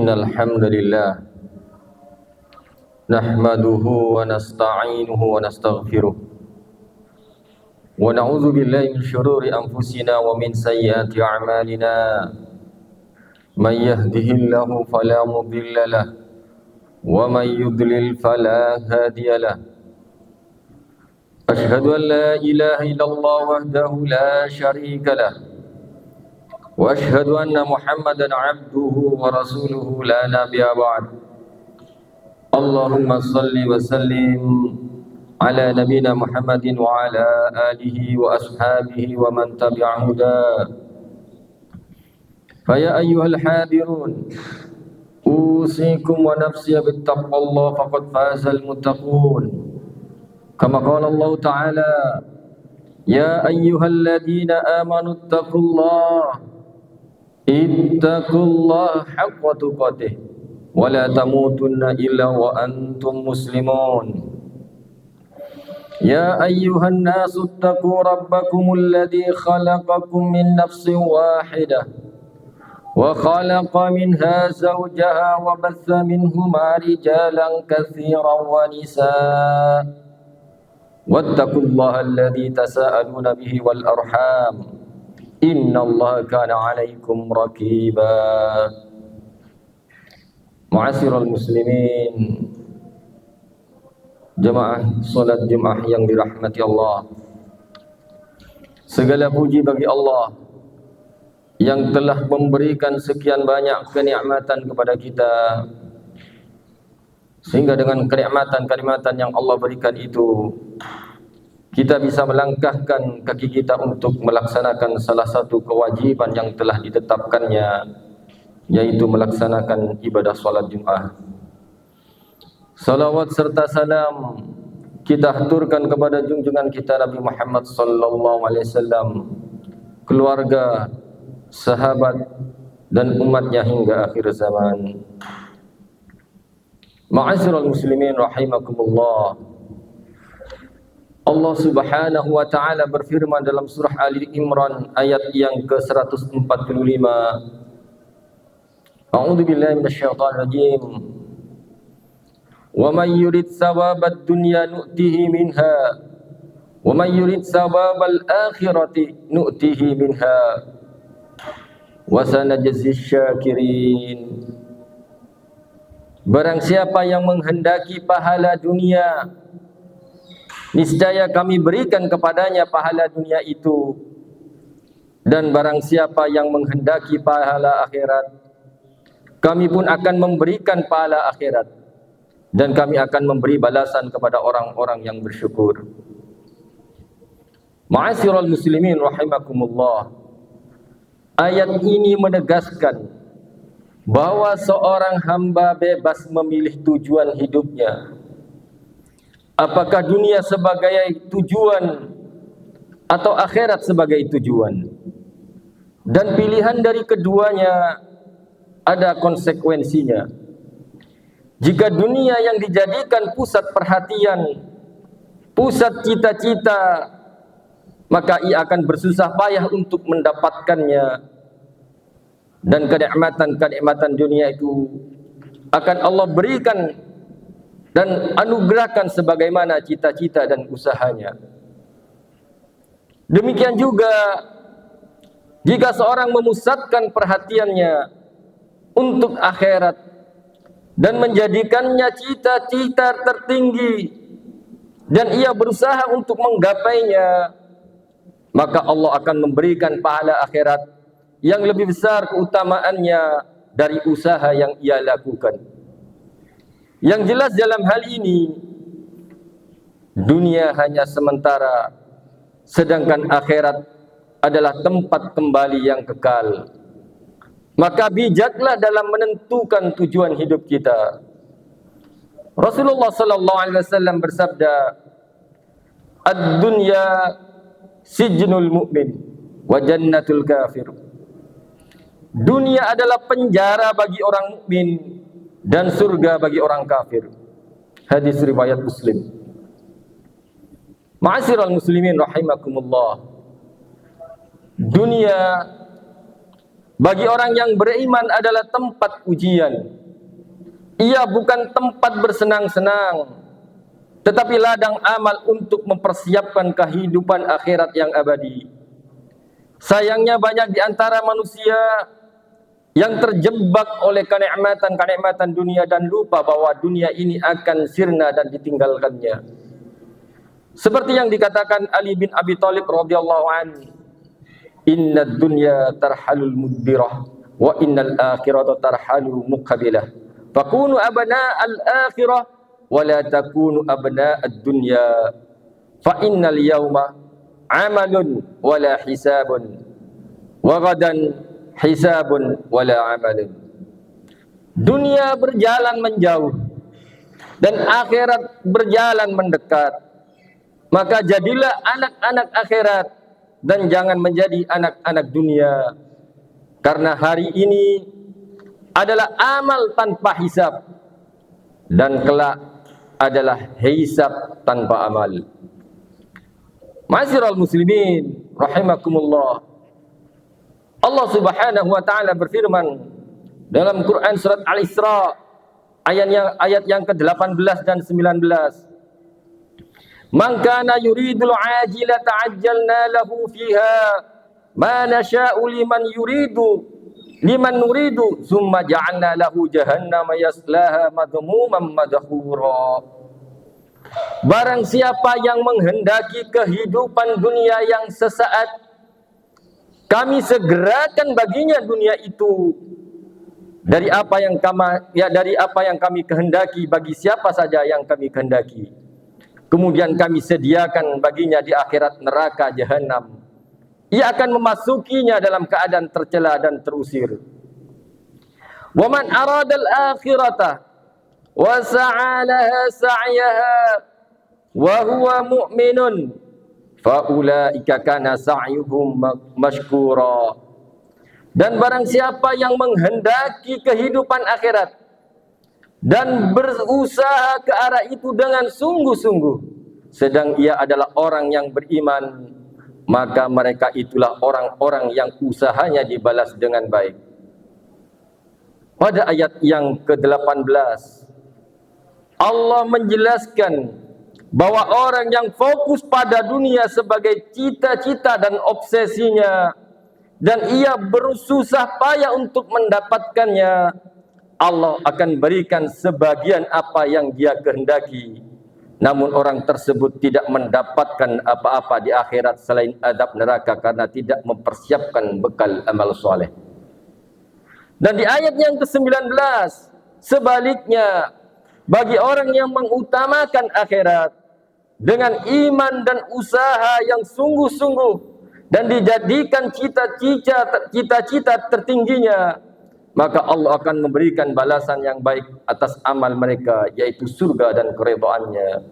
Innal hamdalillah nahmaduhu wa nasta'inuhu wa nastaghfiruh wa na'udzu billahi min syururi anfusina wa min sayyiati a'malina may yahdihillahu fala mudilla lahu wa may yudlil fala hadiya lahu. Ashhadu an la ilaha illallah wahdahu la syarika lahu wa ashhadu anna Muhammadan 'abduhu wa rasuluhu la nabiyya ba'd. Allahumma salli wa sallim ala nabiyyina Muhammadin wa ala alihi wa ashabihi wa man tabi'a huda. Fa ya ayyuhal hadirun usikum wa nafsi bittaqwallah faqad fazal muttaqun. Kama qala Allah ta'ala ya ayyuhalladzina amanu ittaqullaha ittaqullaha haqqa tuqatih wa la tamutunna illa wa antum muslimun. Ya ayyuhan nasu ittaqu rabbakumul ladzi khalaqakum min nafsin wahidah wa khalaqa minha zawjaha wa batha minhuma rijalan katsiran wa nisaa wattaqullaha alladzi tasaaluna bihi wal arham innallaha kana 'alaikum raqiba. Ma'asyiral muslimin, jemaah salat Jumat yang dirahmati Allah. Segala puji bagi Allah yang telah memberikan sekian banyak kenikmatan kepada kita, sehingga dengan kenikmatan-kenikmatan yang Allah berikan itu kita bisa melangkahkan kaki kita untuk melaksanakan salah satu kewajiban yang telah ditetapkannya, yaitu melaksanakan ibadah salat Jumat. Salawat serta salam kita haturkan kepada junjungan kita Nabi Muhammad sallallahu alaihi wasallam, keluarga, sahabat dan umatnya hingga akhir zaman. Ma'asyiral muslimin rahimakumullah. Allah Subhanahu wa taala berfirman dalam surah Ali Imran ayat yang ke-145. A'udzu billahi minasyaitonir rajim. Wa may yurid thawabad dunya nu'tihi minha wa may yurid thawabal akhirati nu'tihi minha wa sanajzis syakirin. Barang siapa yang menghendaki pahala dunia, niscaya kami berikan kepadanya pahala dunia itu, dan barang siapa yang menghendaki pahala akhirat, kami pun akan memberikan pahala akhirat, dan kami akan memberi balasan kepada orang-orang yang bersyukur. Ma'asyiral muslimin rahimakumullah. Ayat ini menegaskan bahwa seorang hamba bebas memilih tujuan hidupnya, apakah dunia sebagai tujuan atau akhirat sebagai tujuan. Dan pilihan dari keduanya ada konsekuensinya. Jika dunia yang dijadikan pusat perhatian, pusat cita-cita, maka ia akan bersusah payah untuk mendapatkannya. Dan kenikmatan-kenikmatan dunia itu akan Allah berikan dan anugerahkan sebagaimana cita-cita dan usahanya. Demikian juga jika seorang memusatkan perhatiannya untuk akhirat dan menjadikannya cita-cita tertinggi dan ia berusaha untuk menggapainya, maka Allah akan memberikan pahala akhirat yang lebih besar keutamaannya dari usaha yang ia lakukan. Yang jelas dalam hal ini, dunia hanya sementara, sedangkan akhirat adalah tempat kembali yang kekal. Maka bijaklah dalam menentukan tujuan hidup kita. Rasulullah sallallahu alaihi wasallam bersabda, "Ad-dunya sijnul mu'min wa jannatul kafir." Dunia adalah penjara bagi orang mukmin dan surga bagi orang kafir. Hadis riwayat Muslim. Ma'asyiral muslimin rahimakumullah. Dunia bagi orang yang beriman adalah tempat ujian. Ia bukan tempat bersenang-senang, tetapi ladang amal untuk mempersiapkan kehidupan akhirat yang abadi. Sayangnya banyak di antara manusia yang terjebak oleh kenikmatan-kenikmatan dunia dan lupa bahwa dunia ini akan sirna dan ditinggalkannya. Seperti yang dikatakan Ali bin Abi Thalib radhiyallahu anhu, "Innad dunya tarhalul mudbirah wa innal akhirata tarhalu muqabilah. Fakunu abna'al akhirah wa la takunu abna'ad dunya. Fa innal yawma amalun wa la hisabun wa gadan hisabun wa la amalun." Dunia berjalan menjauh dan akhirat berjalan mendekat. Maka jadilah anak-anak akhirat dan jangan menjadi anak-anak dunia. Karena hari ini adalah amal tanpa hisab dan kelak adalah hisab tanpa amal. Ma'asyiral muslimin rahimakumullah. Allah Subhanahu wa taala berfirman dalam Quran surat Al-Isra ayat yang ke-18 dan 19. Man kana yuridul ajila ta'ajjalna lahu fiha ma nasha'u liman nuridu thumma ja'alna lahu jahannama yaslaha madhmuman madhura. Barang siapa yang menghendaki kehidupan dunia yang sesaat, kami segerakan baginya dunia itu dari apa yang kami kehendaki bagi siapa saja yang kami kehendaki. Kemudian kami sediakan baginya di akhirat neraka jahanam. Ia akan memasukinya dalam keadaan tercela dan terusir. Wa man arada al-akhirata wa sa'a laha sa'yaha wa huwa mu'minun fa ulaika kana sa'yuhum mashkura. Dan barang siapa yang menghendaki kehidupan akhirat dan berusaha ke arah itu dengan sungguh-sungguh, sedang ia adalah orang yang beriman, maka mereka itulah orang-orang yang usahanya dibalas dengan baik. Pada ayat yang ke-18 Allah menjelaskan bahwa orang yang fokus pada dunia sebagai cita-cita dan obsesinya, dan ia bersusah payah untuk mendapatkannya, Allah akan berikan sebagian apa yang dia kehendaki. Namun orang tersebut tidak mendapatkan apa-apa di akhirat selain azab neraka karena tidak mempersiapkan bekal amal soleh. Dan di ayat yang ke-19, sebaliknya, bagi orang yang mengutamakan akhirat dengan iman dan usaha yang sungguh-sungguh dan dijadikan cita-cita tertingginya, maka Allah akan memberikan balasan yang baik atas amal mereka, yaitu surga dan keridhaannya.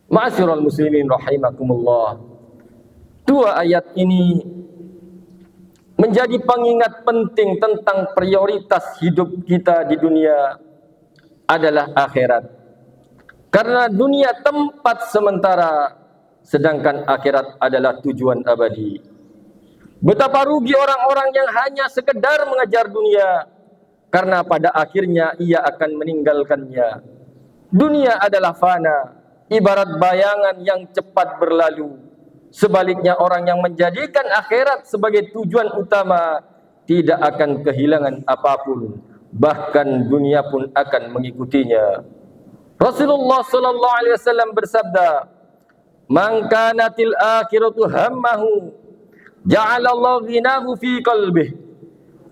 Ma'asyiral muslimin rahimakumullah. Dua ayat ini menjadi pengingat penting tentang prioritas hidup kita di dunia adalah akhirat. Karena dunia tempat sementara, sedangkan akhirat adalah tujuan abadi. Betapa rugi orang-orang yang hanya sekedar mengejar dunia, karena pada akhirnya ia akan meninggalkannya. Dunia adalah fana, ibarat bayangan yang cepat berlalu. Sebaliknya orang yang menjadikan akhirat sebagai tujuan utama tidak akan kehilangan apapun, bahkan dunia pun akan mengikutinya. Rasulullah sallallahu alaihi wasallam bersabda, "Man kanatil akhiratu hammahu ja'alallahu ghinahu fi qalbihi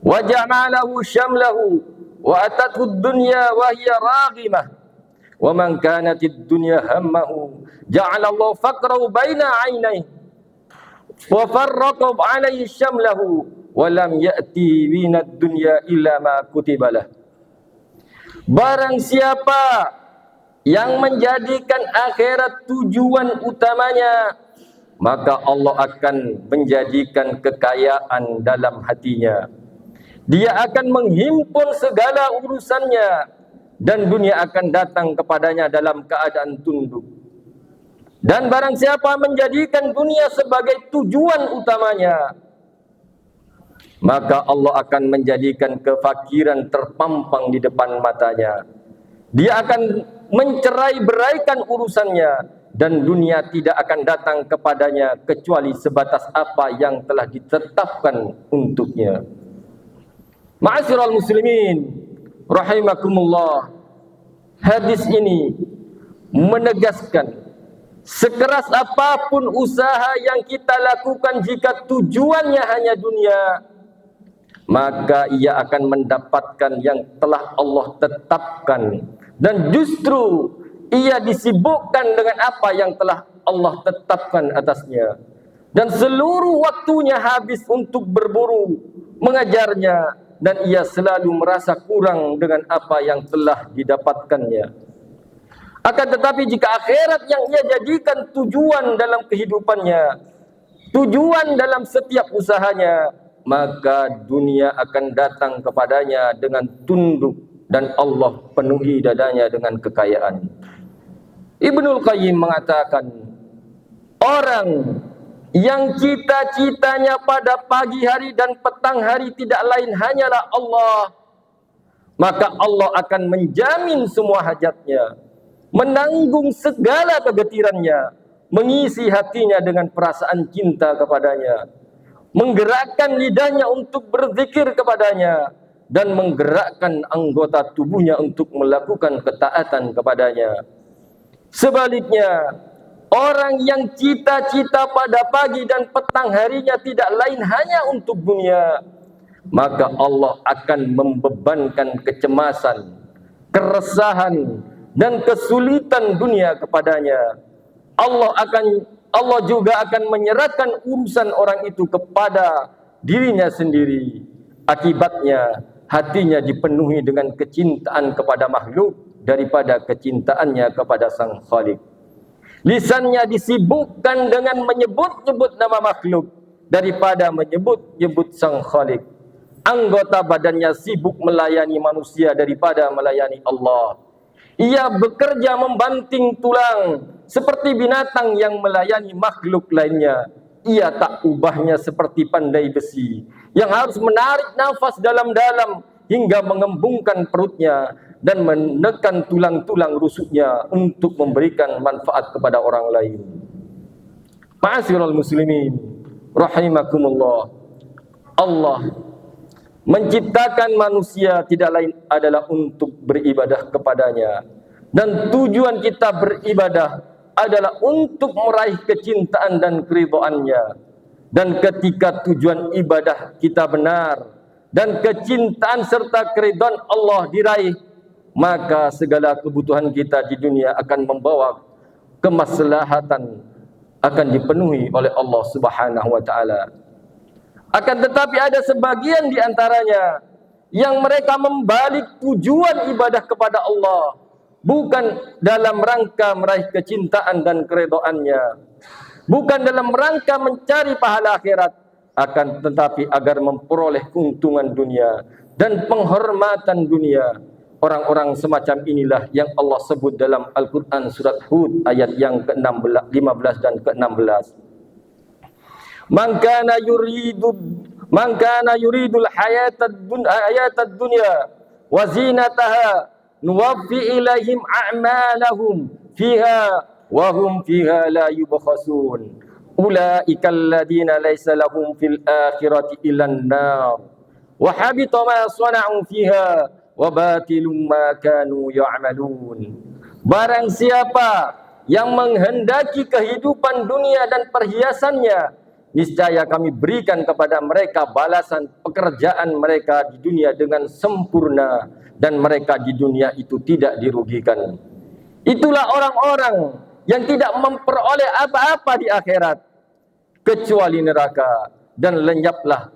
wa ja'alahu syamlahu wa atathu ad-dunya wa hiya raghimah wa man kanatid dunya hammahu ja'alallahu faqrahu baina 'ainayhi wa farraqa 'alayhi syamlahu wa lam ya'ti minad dunya illa ma kutiba lah." Barang siapa yang menjadikan akhirat tujuan utamanya, maka Allah akan menjadikan kekayaan dalam hatinya. Dia akan menghimpun segala urusannya dan dunia akan datang kepadanya dalam keadaan tunduk. Dan barang siapa menjadikan dunia sebagai tujuan utamanya, maka Allah akan menjadikan kefakiran terpampang di depan matanya. Dia akan mencerai-beraikan urusannya, dan dunia tidak akan datang kepadanya kecuali sebatas apa yang telah ditetapkan untuknya. Ma'asyiral muslimin rahimakumullah, hadis ini menegaskan sekeras apapun usaha yang kita lakukan, jika tujuannya hanya dunia, maka ia akan mendapatkan yang telah Allah tetapkan, dan justru ia disibukkan dengan apa yang telah Allah tetapkan atasnya, dan seluruh waktunya habis untuk berburu mengajarnya, dan ia selalu merasa kurang dengan apa yang telah didapatkannya. Akan tetapi jika akhirat yang ia jadikan tujuan dalam kehidupannya, tujuan dalam setiap usahanya, maka dunia akan datang kepadanya dengan tunduk, dan Allah penuhi dadanya dengan kekayaan. Ibnul Qayyim mengatakan, orang yang cita-citanya pada pagi hari dan petang hari tidak lain hanyalah Allah, maka Allah akan menjamin semua hajatnya, menanggung segala kegetirannya, mengisi hatinya dengan perasaan cinta kepadanya, menggerakkan lidahnya untuk berzikir kepadanya, dan menggerakkan anggota tubuhnya untuk melakukan ketaatan kepadanya. Sebaliknya, orang yang cita-cita pada pagi dan petang harinya tidak lain hanya untuk dunia, maka Allah akan membebankan kecemasan, keresahan, dan kesulitan dunia kepadanya. Allah juga akan menyerahkan urusan orang itu kepada dirinya sendiri. Akibatnya hatinya dipenuhi dengan kecintaan kepada makhluk daripada kecintaannya kepada Sang Khalik. Lisannya disibukkan dengan menyebut-nyebut nama makhluk daripada menyebut-nyebut Sang Khalik. Anggota badannya sibuk melayani manusia daripada melayani Allah. Ia bekerja membanting tulang seperti binatang yang melayani makhluk lainnya. Ia tak ubahnya seperti pandai besi yang harus menarik nafas dalam-dalam hingga mengembungkan perutnya dan menekan tulang-tulang rusuknya untuk memberikan manfaat kepada orang lain. Ma'asyiral muslimin rahimakumullah, Allah menciptakan manusia tidak lain adalah untuk beribadah kepadanya, dan tujuan kita beribadah adalah untuk meraih kecintaan dan keridhaannya. Dan ketika tujuan ibadah kita benar dan kecintaan serta keridhaan Allah diraih, maka segala kebutuhan kita di dunia akan membawa kemaslahatan, akan dipenuhi oleh Allah Subhanahu wa taala. Akan tetapi ada sebagian di antaranya yang mereka membalik tujuan ibadah kepada Allah bukan dalam rangka meraih kecintaan dan keridhaannya, bukan dalam rangka mencari pahala akhirat, akan tetapi agar memperoleh keuntungan dunia dan penghormatan dunia. Orang-orang semacam inilah yang Allah sebut dalam Al-Quran surat Hud ayat yang ke-15 dan ke-16. Man kana yuridul hayatad dunya wa zinataha nuwaffi ilaihim a'malahum fiha wa hum fiha la yubkhasun ulaika alladhina laysa lahum fil akhirati illan nar wa habita ma sana'u fiha wa batilum ma kanu ya'malun. Barang siapa yang menghendaki kehidupan dunia dan perhiasannya, niscaya kami berikan kepada mereka balasan pekerjaan mereka di dunia dengan sempurna, dan mereka di dunia itu tidak dirugikan. Itulah orang-orang yang tidak memperoleh apa-apa di akhirat kecuali neraka, dan lenyaplah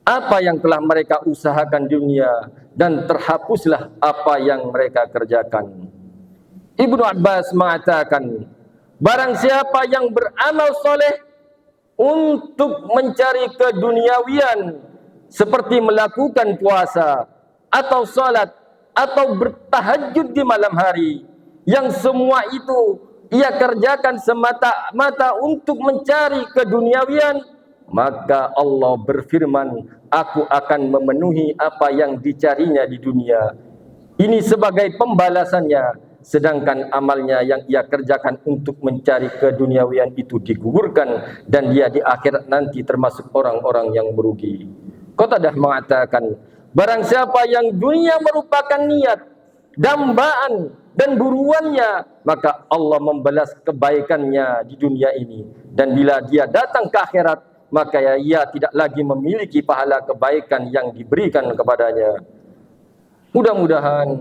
apa yang telah mereka usahakan di dunia, dan terhapuslah apa yang mereka kerjakan. Ibnu Abbas mengatakan, barang siapa yang beramal soleh untuk mencari keduniawian seperti melakukan puasa atau salat atau bertahajud di malam hari, yang semua itu ia kerjakan semata-mata untuk mencari keduniawian, maka Allah berfirman, aku akan memenuhi apa yang dicarinya di dunia. Ini sebagai pembalasannya, sedangkan amalnya yang ia kerjakan untuk mencari keduniawian itu digugurkan dan dia di akhirat nanti termasuk orang-orang yang merugi. Qatadah mengatakan, barang siapa yang dunia merupakan niat, dambaan dan buruannya, maka Allah membalas kebaikannya di dunia ini, dan bila dia datang ke akhirat, maka ia tidak lagi memiliki pahala kebaikan yang diberikan kepadanya. Mudah-mudahan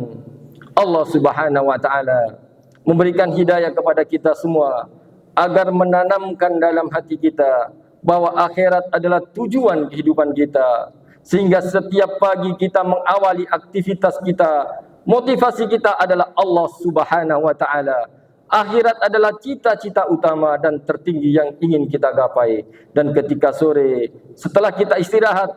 Allah Subhanahu wa taala memberikan hidayah kepada kita semua agar menanamkan dalam hati kita bahwa akhirat adalah tujuan kehidupan kita, sehingga setiap pagi kita mengawali aktivitas kita, motivasi kita adalah Allah Subhanahu wa taala. Akhirat adalah cita-cita utama dan tertinggi yang ingin kita gapai. Dan ketika sore setelah kita istirahat,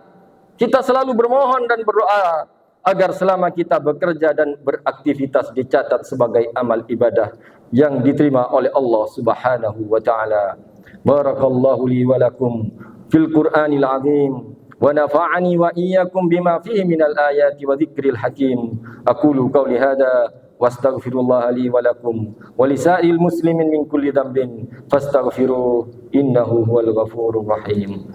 kita selalu bermohon dan berdoa agar selama kita bekerja dan beraktivitas dicatat sebagai amal ibadah yang diterima oleh Allah Subhanahu wa taala. Barakallahu li wa lakum fil Qur'anil azim wa nafa'ani wa iyyakum bima fihi minal ayati wa dzikril hakim. Aqulu qawli hadza wastaghfirullah li wa lakum wa lisa'il muslimin min kulli dhanbin fastaghfiruhu innahu huwal ghafurur rahim.